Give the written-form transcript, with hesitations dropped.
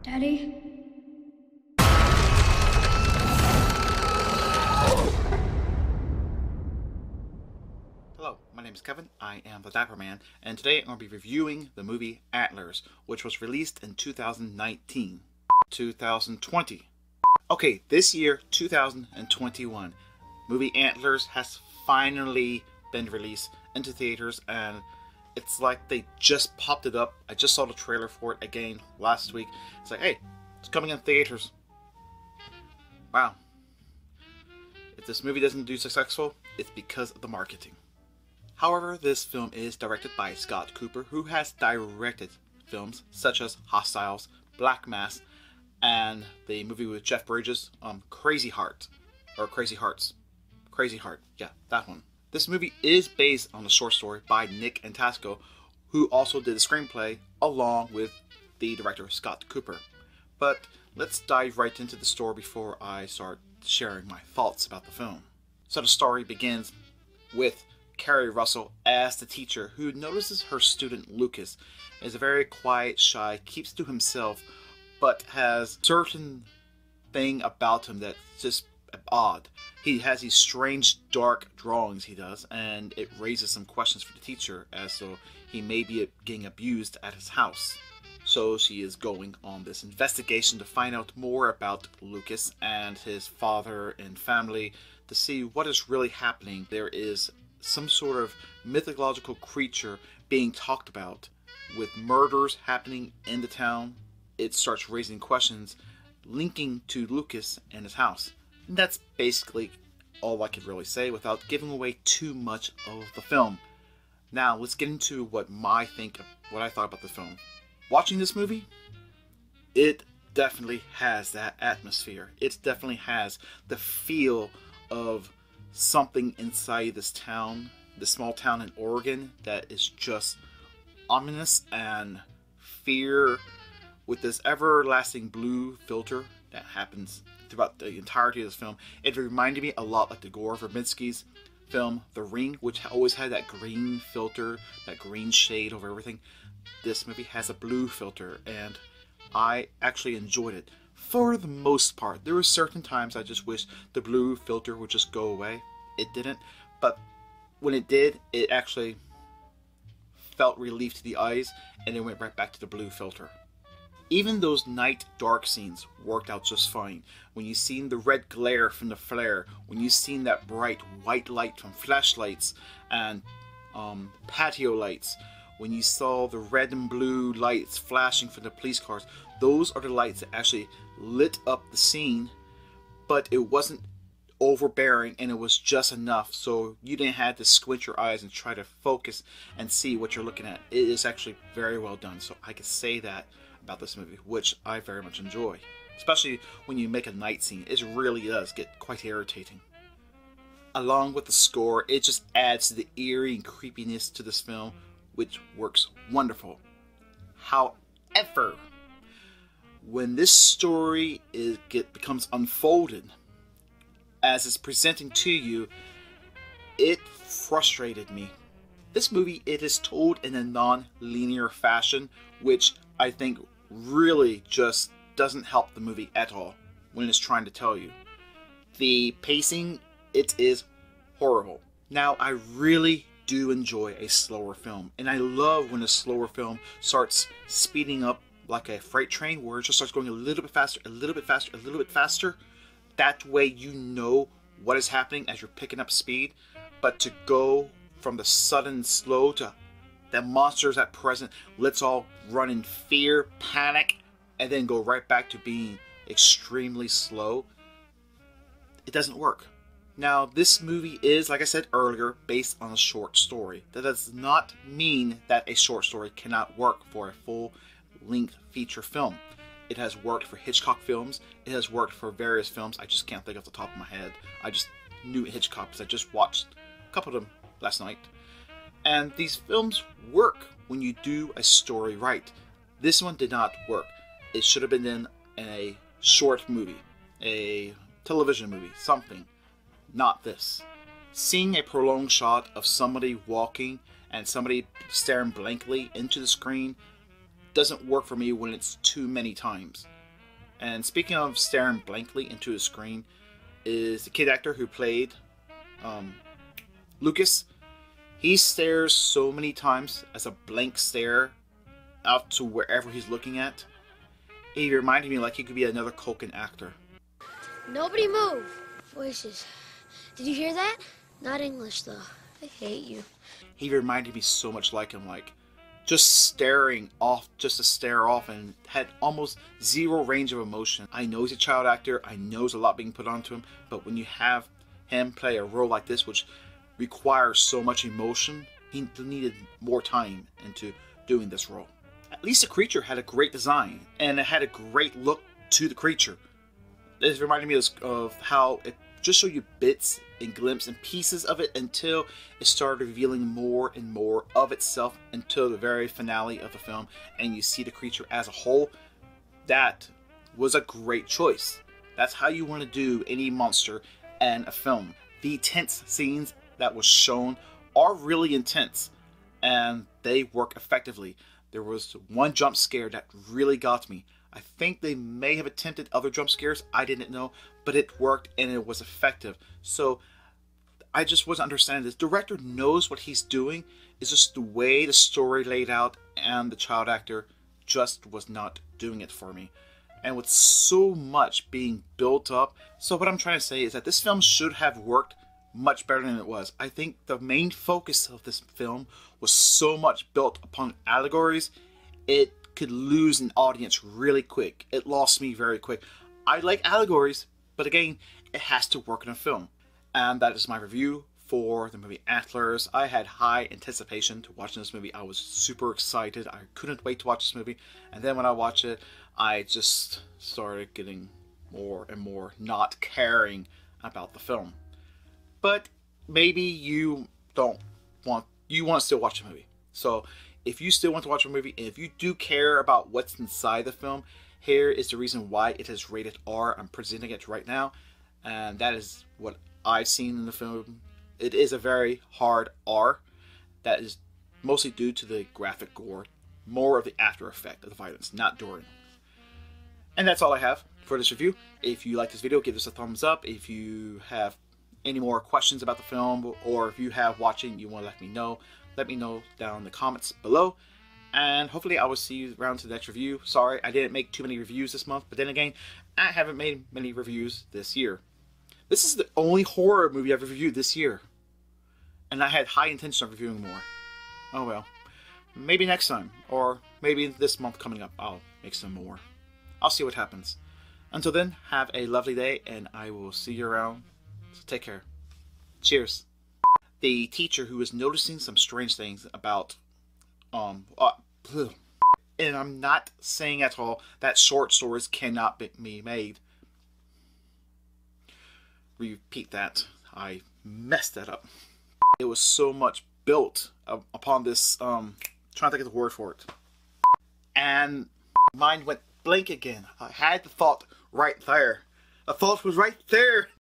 Daddy? Hello, my name is Kevin, I am the Dapper Man, and today I'm going to be reviewing the movie Antlers, which was released in 2019. 2020. Okay, this year, 2021, movie Antlers has finally been released into theaters, and it's like they just popped it up. I just saw the trailer for it again last week. It's like, hey, it's coming in theaters. Wow. If this movie doesn't do successful, it's because of the marketing. However, this film is directed by Scott Cooper, who has directed films such as Hostiles, Black Mass, and the movie with Jeff Bridges, Crazy Heart. Or Crazy Hearts. Crazy Heart, yeah, that one. This movie is based on a short story by Nick Antasco, who also did the screenplay along with the director Scott Cooper. But let's dive right into the story before I start sharing my thoughts about the film. So the story begins with Carrie Russell as the teacher who notices her student Lucas is a very quiet, shy, keeps to himself, but has certain thing about him that's just odd. He has these strange dark drawings he does, and it raises some questions for the teacher as though he may be getting abused at his house. So she is going on this investigation to find out more about Lucas and his father and family to see what is really happening. There is some sort of mythological creature being talked about with murders happening in the town. It starts raising questions linking to Lucas and his house. And that's basically all I could really say without giving away too much of the film. Now let's get into what I thought about the film. Watching this movie, it definitely has that atmosphere. It definitely has the feel of something inside this town, this small town in Oregon, that is just ominous and fear, with this everlasting blue filter that happens throughout the entirety of this film. It reminded me a lot like the Gore Verbinski's film The Ring, which always had that green filter, that green shade over everything. This movie has a blue filter, and I actually enjoyed it. For the most part, there were certain times I just wished the blue filter would just go away. It didn't, but when it did, it actually felt relief to the eyes, and it went right back to the blue filter. Even those night dark scenes worked out just fine. When you seen the red glare from the flare, when you seen that bright white light from flashlights and patio lights, when you saw the red and blue lights flashing from the police cars, those are the lights that actually lit up the scene, but it wasn't overbearing, and it was just enough so you didn't have to squint your eyes and try to focus and see what you're looking at. It is actually very well done, so I can say that about this movie, which I very much enjoy. Especially when you make a night scene, it really does get quite irritating. Along with the score, it just adds to the eerie and creepiness to this film, which works wonderful. However, when this story becomes unfolded as it's presenting to you, it frustrated me. This movie, it is told in a non-linear fashion, which I think really just doesn't help the movie at all when it's trying to tell you. The pacing, it is horrible. Now, I really do enjoy a slower film, and I love when a slower film starts speeding up like a freight train, where it just starts going a little bit faster, a little bit faster, a little bit faster. That way you know what is happening as you're picking up speed. But to go from the sudden slow to the monsters at present, let's all run in fear, panic, and then go right back to being extremely slow, it doesn't work. Now, this movie is, like I said earlier, based on a short story. That does not mean that a short story cannot work for a full-length feature film. It has worked for Hitchcock films. It has worked for various films. I just can't think off the top of my head. I just knew Hitchcock because I just watched a couple of them last night. And these films work when you do a story right. This one did not work. It should have been in a short movie, a television movie, something. Not this. Seeing a prolonged shot of somebody walking and somebody staring blankly into the screen doesn't work for me when it's too many times. And speaking of staring blankly into a screen, is the kid actor who played Lucas. He stares so many times as a blank stare out to wherever he's looking at. He reminded me like he could be another Culkin actor. Nobody move. Voices. Did you hear that? Not English, though. I hate you. He reminded me so much like him, like just staring off, just to stare off, and had almost zero range of emotion. I know he's a child actor. I know there's a lot being put onto him, but when you have him play a role like this, which requires so much emotion, he needed more time into doing this role. At least the creature had a great design, and it had a great look to the creature. This reminded me of how it just showed you bits and glimpses and pieces of it until it started revealing more and more of itself until the very finale of the film, and you see the creature as a whole. That was a great choice. That's how you want to do any monster in a film. The tense scenes that was shown are really intense, and they work effectively. There was one jump scare that really got me. I think they may have attempted other jump scares, I didn't know, but it worked and it was effective. So I just wasn't understanding this. The director knows what he's doing. It's just the way the story laid out, and the child actor just was not doing it for me. And with so much being built up, so what I'm trying to say is that this film should have worked much better than it was. I think the main focus of this film was so much built upon allegories, it could lose an audience really quick. It lost me very quick. I like allegories, but again, it has to work in a film. And that is my review for the movie Antlers. I had high anticipation to watching this movie. I was super excited. I couldn't wait to watch this movie. And then when I watched it, I just started getting more and more not caring about the film. But maybe you want to still watch the movie. So if you still want to watch a movie, and if you do care about what's inside the film, here is the reason why it is rated R. I'm presenting it right now, and that is what I've seen in the film. It is a very hard R. That is mostly due to the graphic gore, more of the after effect of the violence, not during. And that's all I have for this review. If you like this video, give this a thumbs up. If you have any more questions about the film, or if you have watching, you want to let me know down in the comments below. And hopefully I will see you around to the next review. Sorry, I didn't make too many reviews this month, but then again, I haven't made many reviews this year. This is the only horror movie I've reviewed this year, and I had high intention of reviewing more. Oh well, maybe next time, or maybe this month coming up, I'll make some more. I'll see what happens. Until then, have a lovely day, and I will see you around. So take care. Cheers. The teacher who is noticing some strange things about, and I'm not saying at all that short stories cannot be made. Repeat that. I messed that up. It was so much built upon this, trying to think of the word for it. And mind went blank again. I had the thought right there. The thought was right there.